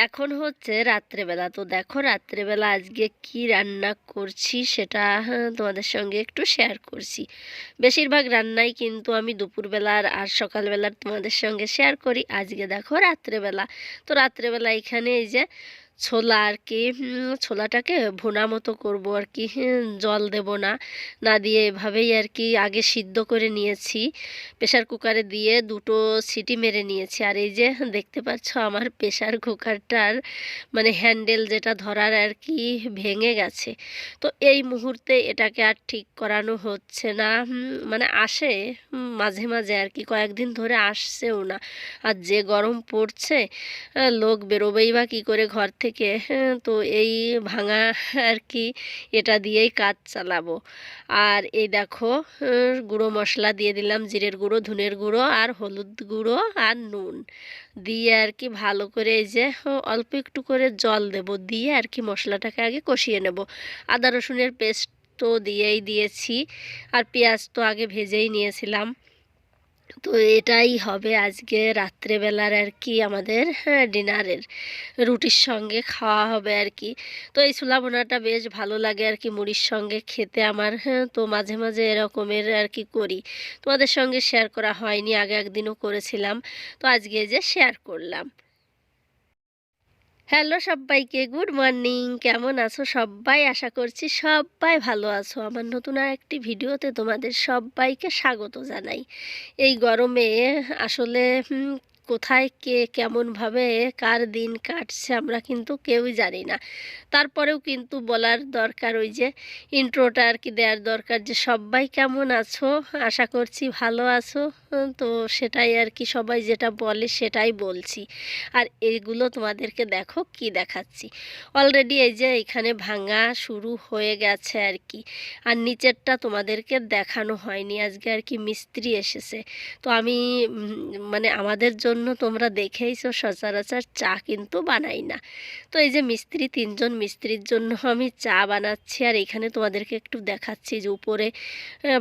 এখন হচ্ছে রাত্রেবেলা। তো দেখো রাত্রেবেলা আজকে কি রান্না করছি সেটা তোমাদের সঙ্গে একটু শেয়ার করছি। বেশিরভাগ রান্নাই কিন্তু আমি দুপুরবেলার আর সকালবেলার তোমাদের সঙ্গে শেয়ার করি। আজকে দেখো রাত্রেবেলা। তো রাত্রেবেলা এখানে এই যে ছোলা আর কি, ছোলাটাকে ভুনা মতো করবো আর কি, জল দেব না, না দিয়ে এভাবেই আর কি আগে সিদ্ধ করে নিয়েছি। প্রেশার কুকারে দিয়ে দুটো সিটি মেরে নিয়েছি। আর এই যে দেখতে পাচ্ছ আমার প্রেশার কুকারটার মানে হ্যান্ডেল যেটা ধরার আর কি ভেঙে গেছে। তো এই মুহূর্তে এটাকে আর ঠিক করানো হচ্ছে না, মানে আসে মাঝে মাঝে আর কি, কয়েকদিন ধরে আসছেও না। আর যে গরম পড়ছে, লোক বেরোবেই বা কী করে ঘর থেকে, তো এই ভাঙা আর কি এটা দিয়েই কাজ চালাবো। আর এই দেখো গুঁড়ো মশলা দিয়ে দিলাম, জিরের গুঁড়ো, ধনের গুঁড়ো আর হলুদ গুঁড়ো আর নুন দিয়ে আর কি ভালো করে এই যে অল্প একটু করে জল দেব, দিয়ে আর কি মশলাটাকে আগে কষিয়ে নেব। আদা রসুনের পেস্ট তো দিয়েই দিয়েছি, আর পেঁয়াজ তো আগে ভেজেই নিয়েছিলাম। তো এটাই হবে আজকে রাত্রেবেলার আর কি আমাদের ডিনারের, রুটির সঙ্গে খাওয়া হবে আর কি। তো এই ছোলা ভুনাটা বেশ ভালো লাগে আর কি মুড়ির সঙ্গে খেতে আমার। তো মাঝে মাঝে এরকমের আর কি করি, তোমাদের সঙ্গে শেয়ার করা হয়নি, আগে একদিনও করেছিলাম, তো আজকে যে শেয়ার করলাম। হ্যালো সবাইকে, গুড মর্নিং। কেমন আছো সবাই? আশা করছি সবাই ভালো আছো। আমার নতুন আর একটি ভিডিওতে তোমাদের সবাইকে স্বাগত জানাই। এই গরমে আসলে কোথায় কে কেমনভাবে কার দিন কাটছে আমরা কিন্তু কেউই জানি না। তারপরেও কিন্তু বলার দরকার, ওই যে ইন্ট্রোটা আর কি দেওয়ার দরকার, যে সবাই কেমন আছো, আশা করছি ভালো আছো। তো সেটাই আর কি, সবাই যেটা বলে সেটাই বলছি। আর এইগুলো তোমাদেরকে দেখো কি দেখাচ্ছি, অলরেডি এই যে এখানে ভাঙা শুরু হয়ে গেছে আর কি। আর নিচেরটা তোমাদেরকে দেখানো হয়নি, আজকে আর কি মিস্ত্রি এসেছে। তো আমি মানে আমাদের জন্য তোমরা দেখেইছো সচরাচর চা কিন্তু বানাই না। তো এই যে মিস্ত্রি, তিনজন মিস্ত্রির জন্য আমি চা বানাচ্ছি। আর এখানে তোমাদেরকে একটু দেখাচ্ছি যে উপরে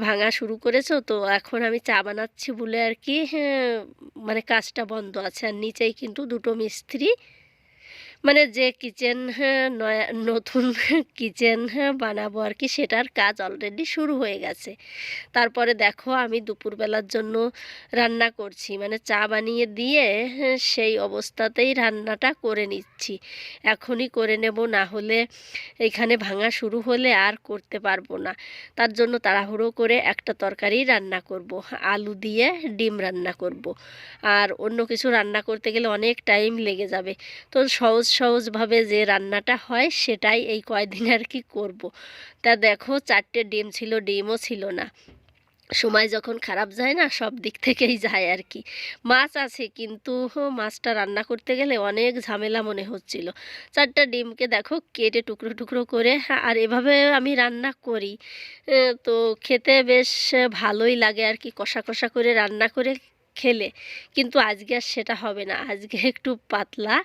ভাঙা শুরু করেছো, তো এখন আমি চা বানাচ্ছি বলে আর কি মানে কাজটা বন্ধ আছে। আর নিচেই কিন্তু দুটো মিস্ত্রি, মানে যে কিচেন নয়া নতুন কিচেন বানাবো আর কি, সেটার কাজ অলরেডি শুরু হয়ে গেছে। তারপরে দেখো আমি দুপুরবেলার জন্য রান্না করছি, মানে চা বানিয়ে দিয়ে সেই অবস্থাতেই রান্নাটা করে নিচ্ছি। এখনই করে নেব, না হলে এখানে ভাঙা শুরু হলে আর করতে পারবো না। তার জন্য তাড়াহুড়ো করে একটা তরকারি রান্না করব, আলু দিয়ে ডিম রান্না করব। আর অন্য কিছু রান্না করতে গেলে অনেক টাইম লেগে যাবে। তো সহজভাবে যে রান্নাটা হয় সেটাই এই কয়দিন আর কি করব। তা দেখো 4টে ডিম ছিল, ডিমও ছিল না। সময় যখন খারাপ যায় না, সব দিক থেকেই যায় আর কি। মাছ আছে কিন্তু মাছটা রান্না করতে গেলে অনেক ঝামেলা মনে হচ্ছিল। 4টা ডিমকে দেখো কেটে টুকরো টুকরো করে, আর এভাবে আমি রান্না করি। তো খেতে বেশ ভালোই লাগে আর কি, কষা কষা করে রান্না করে খেলে। কিন্তু আজকে আর সেটা হবে না, আজকে একটু পাতলা,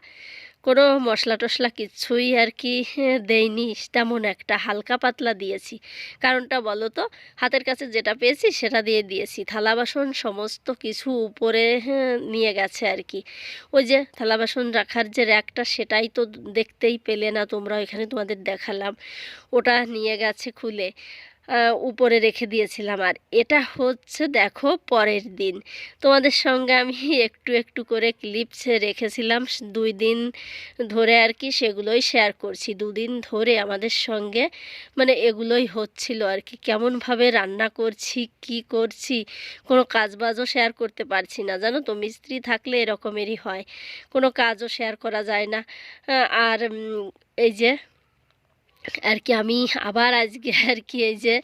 কোনো মশলা টশলা কিচ্ছুই আর কি দেইনি, তেমন একটা হালকা পাতলা দিয়েছি। কারণটা বলো তো, হাতের কাছে যেটা পেয়েছি সেটা দিয়ে দিয়েছি। থালা বাসন সমস্ত কিছু উপরে নিয়ে গেছে আর কি। ওই যে থালা বাসন রাখার যে র্যাকটা, সেটাই তো দেখতেই পেলে না তোমরা, এখানে তোমাদের দেখালাম, ওটা নিয়ে গেছে খুলে উপরে রেখে দিয়েছিলাম। আর এটা হচ্ছে দেখো পরের দিন, তোমাদের সঙ্গে আমি একটু একটু করে ক্লিপস রেখেছিলাম 2 দিন ধরে আর কি, সেগুলোই শেয়ার করছি। 2 দিন ধরে আমাদের সঙ্গে মানে এগুলোই হচ্ছিল আর কি, কেমনভাবে রান্না করছি, কি করছি, কোনো কাজবাজও শেয়ার করতে পারছি না, জানো তো। মিস্ত্রি থাকলে এরকমেরই হয়, কোনো কাজও শেয়ার করা যায় না। আর এই যে আর কি আমি আবার আজকে আর কি এই যে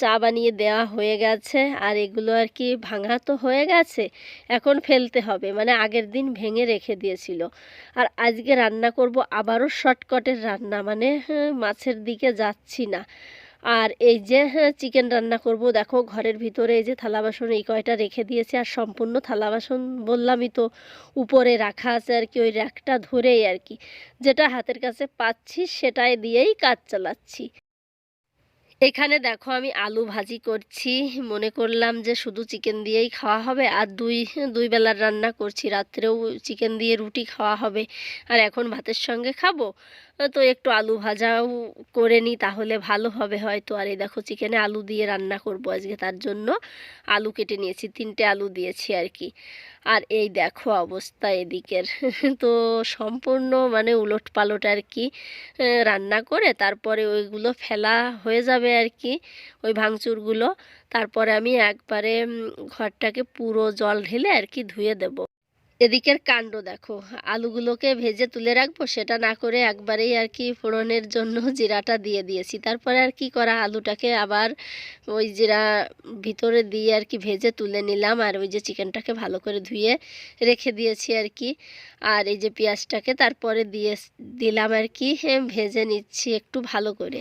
চা বানিয়ে দেওয়া হয়ে গেছে। আর এগুলো আর কি ভাঙা তো হয়ে গেছে, এখন ফেলতে হবে, মানে আগের দিন ভেঙে রেখে দিয়েছিল। আর আজকে রান্না করব আবারও শর্টকাটের রান্না, মানে মাছের দিকে যাচ্ছি না। আর এই যে চিকেন রান্না করব। দেখো ঘরের ভিতরে এই যে থালা বাসন এই কয়টা রেখে দিয়েছি, আর সম্পূর্ণ থালা বাসন বললামই তো উপরে রাখা আছে আর কি, ওই র্যাকটা ধরেই আর কি যেটা হাতের কাছে পাচ্ছি সেটাই দিয়েই কাজ চালাচ্ছি। এখানে দেখো আমি আলু ভাজি করছি। মনে করলাম যে শুধু চিকেন দিয়েই খাওয়া হবে, আর দুই বেলার রান্না করছি, রাত্রেও চিকেন দিয়ে রুটি খাওয়া হবে আর এখন ভাতের সঙ্গে খাবো। তো একটু আলু ভাজাও করে নিই, তাহলে ভালো হবে হয়তো। আর এই দেখো চিকেনে আলু দিয়ে রান্না করব আজকে, তার জন্য আলু কেটে নিয়েছি, 3টে আলু দিয়েছি আর কি। আর এই দেখো অবস্থা এদিকের তো সম্পূর্ণ মানে উলট পালট আর কি। রান্না করে তারপরে ওইগুলো ফেলা হয়ে যাবে আর কি, ওই ভাঙচুরগুলো। তারপরে আমি একবারে ঘরটাকে পুরো জল ঢেলে আর কি ধুয়ে দেব। এদিকের কাণ্ড দেখো, আলুগুলোকে ভেজে তুলে রাখবো সেটা না করে একবারেই আর কি ফোড়নের জন্য জিরাটা দিয়ে দিয়েছি। তারপরে আর কি করা, আলুটাকে আবার ওই জিরা ভিতরে দিয়ে আর কি ভেজে তুলে নিলাম। আর ওই যে চিকেনটাকে ভালো করে ধুয়ে রেখে দিয়েছি আর কি। আর এই যে পেঁয়াজটাকে তারপরে দিলাম আর কি, ভেজে নিচ্ছি একটু ভালো করে।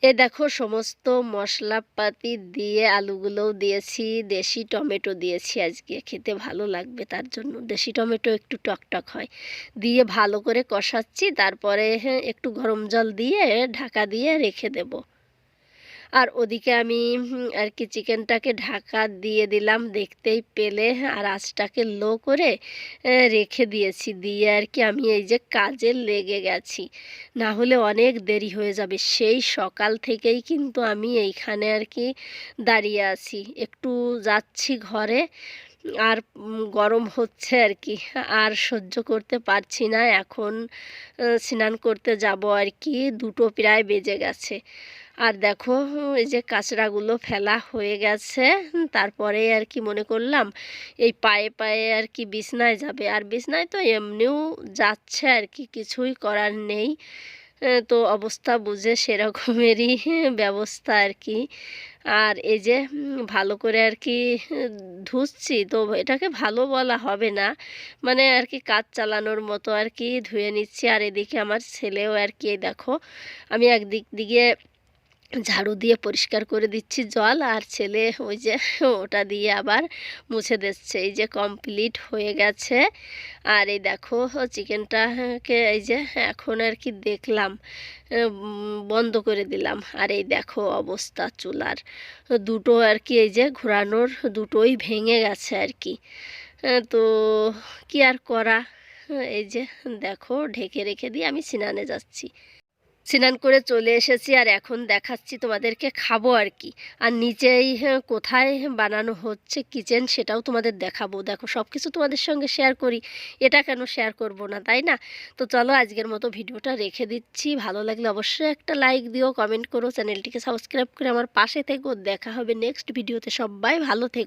এ দেখো সমস্ত মশলাপাতি দিয়ে আলুগুলোও দিয়েছি, দেশি টমেটো দিয়েছি, আজকে খেতে ভালো লাগবে তার জন্য। দেশি টমেটো একটু টকটক হয়, দিয়ে ভালো করে কষাচ্ছি। তারপরে একটু গরম জল দিয়ে ঢাকা দিয়ে রেখে দেব। আর ওদিকে আমি আর কি চিকেনটাকে ঢাকা দিয়ে দিলাম, দেখতেই পেলে। আর আঁচটাকে লো করে রেখে দিয়েছি, দিয়ে আর কি আমি এই যে কাজে লেগে গেছি, না হলে অনেক দেরি হয়ে যাবে। সেই সকাল থেকেই কিন্তু আমি এইখানে আর কি দাঁড়িয়ে আছি, একটু যাচ্ছি ঘরে। আর গরম হচ্ছে আর কি, আর সহ্য করতে পারছি না। এখন স্নান করতে যাব আর কি, 2টো প্রায় বেজে গেছে। আর দেখো এই যে কাঁচড়াগুলো ফেলা হয়ে গেছে। তারপরে আর কি মনে করলাম এই পায়ে পায়ে আর কি বিছনায় যাবে, আর বিছনায় তো এমনিও যাচ্ছে আর কি, কিছুই করার নেই। তো অবস্থা বুঝে সেরকমেরই ব্যবস্থা আর কি। আর এই যে ভালো করে আর কি ধুচ্ছি, তো এটাকে ভালো বলা হবে না, মানে আর কি কাজ চালানোর মতো আর কি ধুয়ে নিচ্ছি। আর এদিকে আমার ছেলেও আর কি দেখো, আমি একদিক দিকে ঝাড়ু দিয়ে পরিষ্কার করে দিচ্ছি জল, আর ছেলে ওই যে ওটা দিয়ে আবার মুছে দিচ্ছে। এই যে কমপ্লিট হয়ে গেছে। আর এই দেখো চিকেনটাকে এই যে এখন আর কি দেখলাম, বন্ধ করে দিলাম। আর এই দেখো অবস্থা চুলার, 2টো আর কি এই যে ঘোরানোর 2টোই ভেঙে গেছে আর কি। তো কি আর করা, এই যে দেখো ঢেকে রেখে দিয়ে আমি স্নানে যাচ্ছি। স্নান করে চলে এসেছি, আর এখন দেখাচ্ছি তোমাদেরকে খাবো আর কি। আর নিচেই কোথায় বানানো হচ্ছে কিচেন, সেটাও তোমাদের দেখাবো। দেখো সব কিছু তোমাদের সঙ্গে শেয়ার করি, এটা কেন শেয়ার করব না, তাই না? তো চলো আজকের মতো ভিডিওটা রেখে দিচ্ছি। ভালো লাগলে অবশ্যই একটা লাইক দিও, কমেন্ট করো, চ্যানেলটিকে সাবস্ক্রাইব করে আমার পাশে থেকো। দেখা হবে নেক্সট ভিডিওতে। সবাই ভালো থেকো।